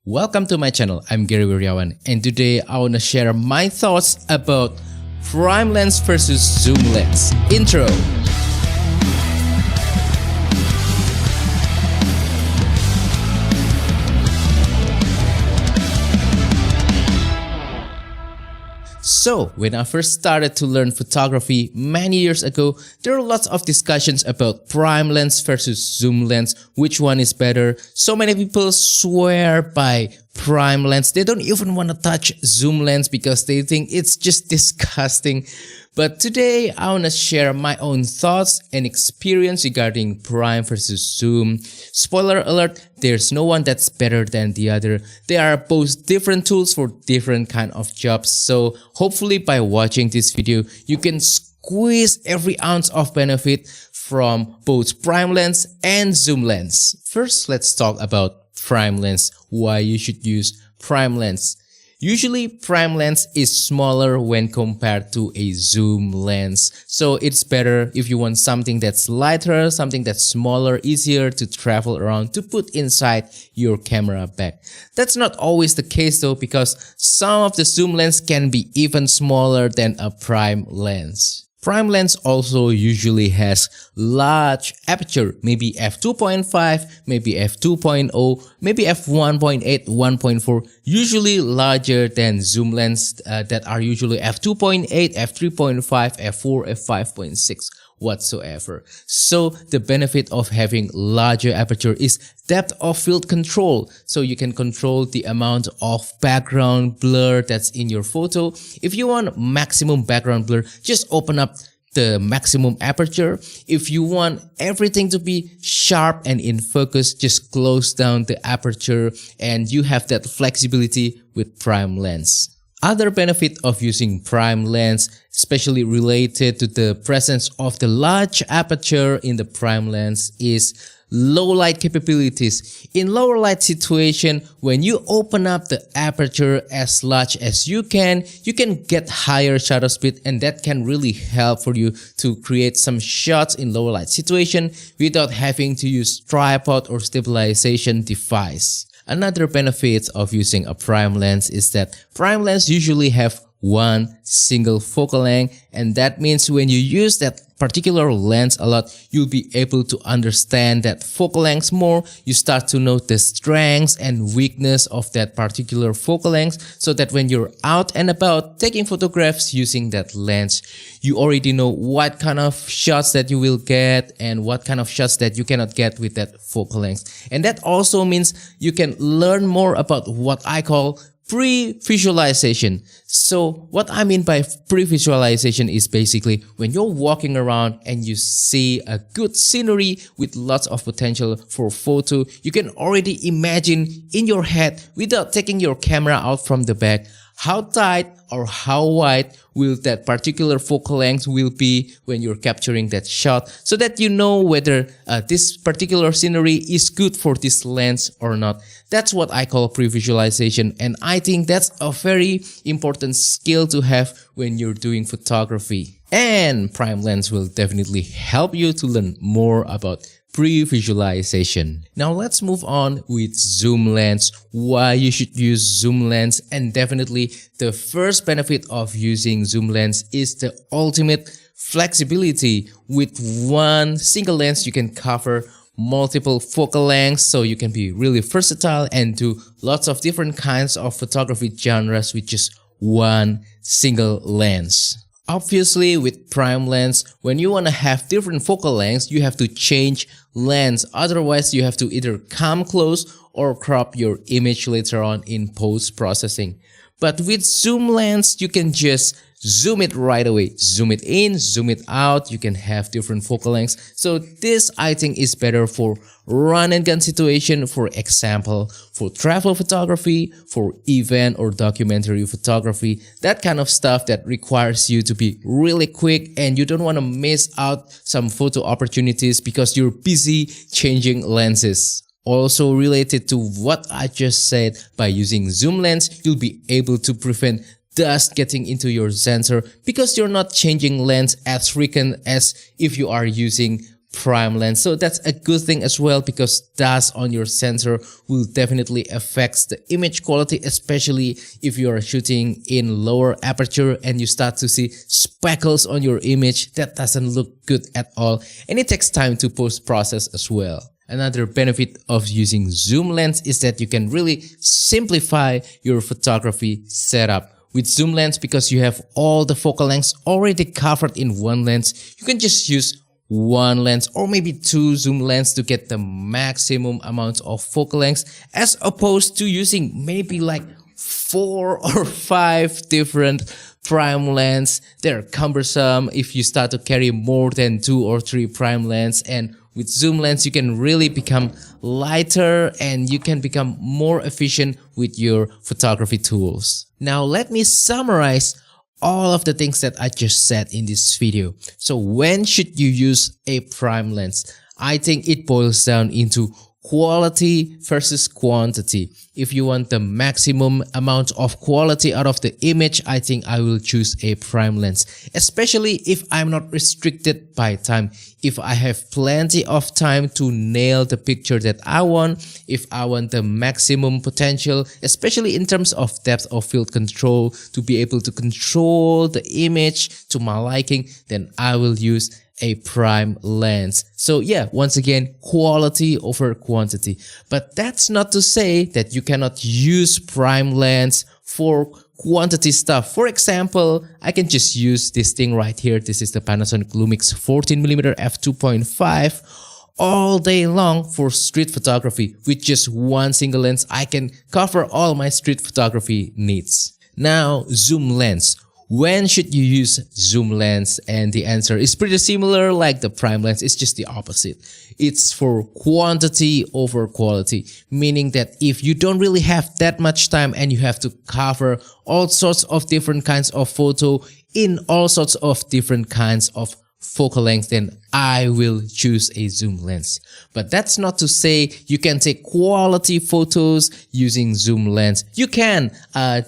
Welcome to my channel. I'm Gary Wiryawan, and today I want to share my thoughts about prime lens versus zoom lens. Intro. So, when I first started to learn photography many years ago, there are lots of discussions about prime lens versus zoom lens, which one is better. So many people swear by prime lens. They don't even want to touch zoom lens because they think it's just disgusting. But today I want to share my own thoughts and experience regarding prime versus zoom. Spoiler alert, there's no one that's better than the other. They are both different tools for different kind of jobs. So hopefully by watching this video, you can squeeze every ounce of benefit from both prime lens and zoom lens. First, let's talk about prime lens, why you should use prime lens. Usually, prime lens is smaller when compared to a zoom lens. So it's better if you want something that's lighter, something that's smaller, easier to travel around, to put inside your camera bag. That's not always the case though, because some of the zoom lens can be even smaller than a prime lens. Prime lens also usually has large aperture, maybe f2.5, maybe f2.0, maybe f1.8, 1.4, usually larger than zoom lens that are usually f2.8, f3.5, f4, f5.6 whatsoever. So the benefit of having larger aperture is depth of field control. So you can control the amount of background blur that's in your photo. If you want maximum background blur, just open up the maximum aperture. If you want everything to be sharp and in focus, just close down the aperture, and you have that flexibility with prime lens. Other benefit of using prime lens, especially related to the presence of the large aperture in the prime lens, is low light capabilities. In lower light situation, when you open up the aperture as large as you can get higher shutter speed, and that can really help for you to create some shots in lower light situation without having to use tripod or stabilization device. Another benefit of using a prime lens is that prime lens usually have one single focal length, and that means when you use that particular lens a lot, you'll be able to understand that focal length more. You start to know the strengths and weakness of that particular focal length, so that when you're out and about taking photographs using that lens, you already know what kind of shots that you will get and what kind of shots that you cannot get with that focal length. And that also means you can learn more about what I call pre-visualization. So what I mean by pre-visualization is basically when you're walking around and you see a good scenery with lots of potential for photo, you can already imagine in your head without taking your camera out from the bag how tight or how wide will that particular focal length will be when you're capturing that shot, so that you know whether this particular scenery is good for this lens or not. That's what I call pre-visualization, and I think that's a very important skill to have when you're doing photography. And prime lens will definitely help you to learn more about pre-visualization. Now let's move on with zoom lens, why you should use zoom lens. And definitely the first benefit of using zoom lens is the ultimate flexibility. With one single lens you can cover multiple focal lengths, so you can be really versatile and do lots of different kinds of photography genres with just one single lens. Obviously, with prime lens, when you want to have different focal lengths, you have to change lens. Otherwise, you have to either come close or crop your image later on in post-processing. But with zoom lens, you can just zoom it right away. Zoom it in, zoom it out. You can have different focal lengths. So this, I think, is better for run and gun situation, for example, for travel photography, for event or documentary photography, that kind of stuff that requires you to be really quick and you don't want to miss out some photo opportunities because you're busy changing lenses. Also related to what I just said, by using zoom lens, you'll be able to prevent dust getting into your sensor because you're not changing lens as frequent as if you are using prime lens. So that's a good thing as well, because dust on your sensor will definitely affect the image quality, especially if you are shooting in lower aperture and you start to see speckles on your image. That doesn't look good at all, and it takes time to post-process as well. Another benefit of using zoom lens is that you can really simplify your photography setup. With zoom lens, because you have all the focal lengths already covered in one lens, you can just use one lens or maybe two zoom lens to get the maximum amount of focal lengths, as opposed to using maybe like 4 or 5 different prime lens. They're cumbersome if you start to carry more than 2 or 3 prime lens, and with zoom lens you can really become lighter and you can become more efficient with your photography tools. Now let me summarize all of the things that I just said in this video. So when should you use a prime lens? I think it boils down into quality versus quantity. If you want the maximum amount of quality out of the image, I think I will choose a prime lens, especially if I'm not restricted by time. If I have plenty of time to nail the picture that I want, if I want the maximum potential, especially in terms of depth of field control, to be able to control the image to my liking, then I will use a prime lens. So yeah, once again, quality over quantity. But that's not to say that you cannot use prime lens for quantity stuff. For example, I can just use this thing right here. This is the Panasonic Lumix 14mm f2.5 all day long for street photography. With just one single lens, I can cover all my street photography needs. Now, zoom lens. When should you use zoom lens? And the answer is pretty similar like the prime lens. It's just the opposite. It's for quantity over quality, meaning that if you don't really have that much time and you have to cover all sorts of different kinds of photo in all sorts of different kinds of focal length, then I will choose a zoom lens. But that's not to say you can take quality photos using zoom lens. You can.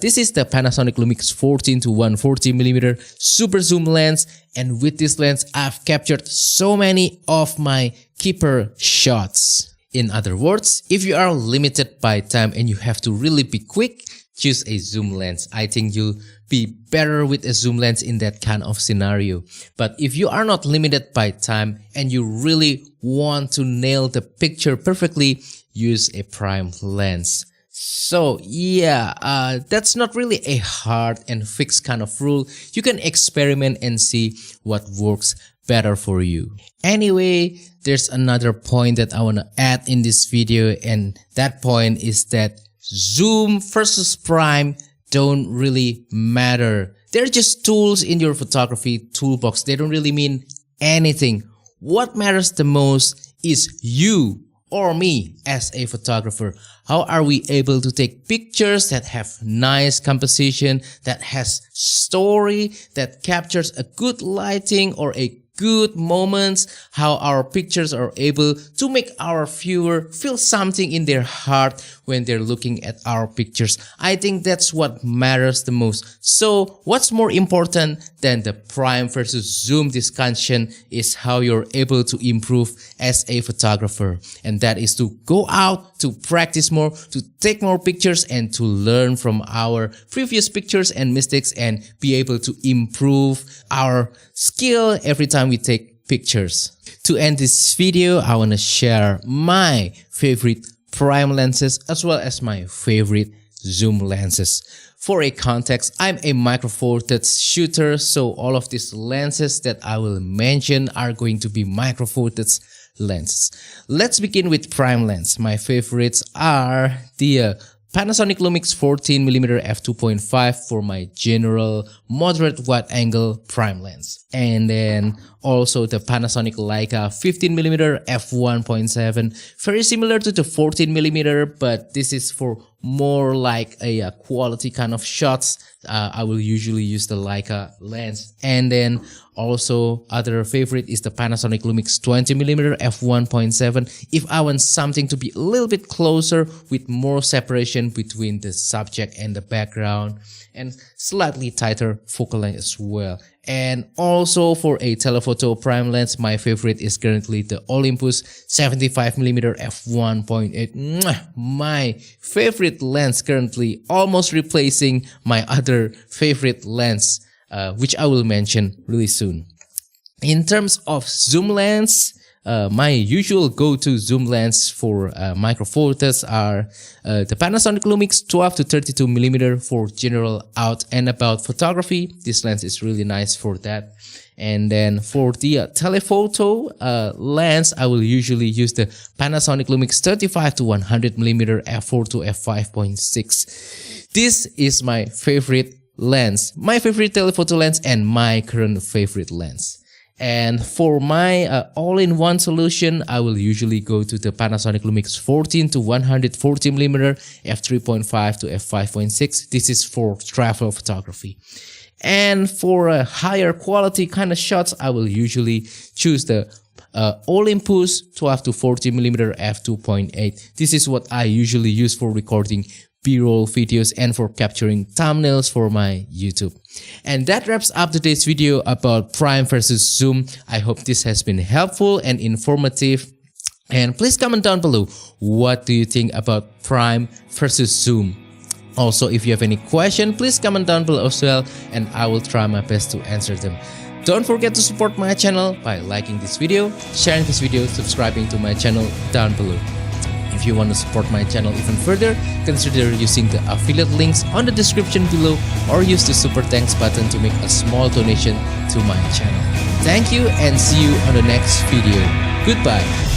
This is the Panasonic Lumix 14 to 140mm super zoom lens, and with this lens I've captured so many of my keeper shots. In other words, if you are limited by time and you have to really be quick, choose a zoom lens. I think you'll be better with a zoom lens in that kind of scenario. But if you are not limited by time and you really want to nail the picture perfectly, use a prime lens. So yeah, that's not really a hard and fixed kind of rule. You can experiment and see what works better for you. Anyway, there's another point that I want to add in this video, and that point is that zoom versus prime don't really matter. They're just tools in your photography toolbox. They don't really mean anything. What matters the most is you or me as a photographer. How are we able to take pictures that have nice composition, that has story, that captures a good lighting or a good moments, how our pictures are able to make our viewer feel something in their heart when they're looking at our pictures. I think that's what matters the most. So what's more important than the prime versus zoom discussion is how you're able to improve as a photographer. And that is to go out, to practice more, to take more pictures, and to learn from our previous pictures and mistakes and be able to improve our skill every time we take pictures. To end this video, I want to share my favorite prime lenses as well as my favorite zoom lenses. For a context, I'm a micro four thirds shooter, so all of these lenses that I will mention are going to be micro four thirds lenses. Let's begin with prime lens. My favorites are the Panasonic Lumix 14mm f2.5 for my general moderate wide angle prime lens. And then also the Panasonic Leica 15mm f1.7, very similar to the 14mm, but this is for more like a quality kind of shots. I will usually use the Leica lens. And then also other favorite is the Panasonic Lumix 20mm f1.7 if I want something to be a little bit closer with more separation between the subject and the background, and slightly tighter focal length as well. And also for a telephoto prime lens, my favorite is currently the Olympus 75mm f1.8. My favorite lens currently, almost replacing my other favorite lens, which I will mention really soon. In terms of zoom lens, my usual go-to zoom lens for micro photos are the Panasonic Lumix 12 to 32mm for general out and about photography. This lens is really nice for that. And then for the telephoto lens, I will usually use the Panasonic Lumix 35 to 100mm f4 to f5.6. This is my favorite lens, my favorite telephoto lens, and my current favorite lens. And for my all-in-one solution, I will usually go to the Panasonic Lumix 14 to 140mm f3.5 to f5.6. This is for travel photography. And for higher quality kind of shots, I will usually choose the Olympus 12 to 40mm f2.8. This is what I usually use for recording B-roll videos and for capturing thumbnails for my YouTube. And that wraps up today's video about prime versus zoom. I hope this has been helpful and informative. And please comment down below, what do you think about prime versus zoom? Also, if you have any question, please comment down below as well, and I will try my best to answer them. Don't forget to support my channel by liking this video, sharing this video, subscribing to my channel down below. If you want to support my channel even further, consider using the affiliate links on the description below, or use the super thanks button to make a small donation to my channel. Thank you and see you on the next video. Goodbye.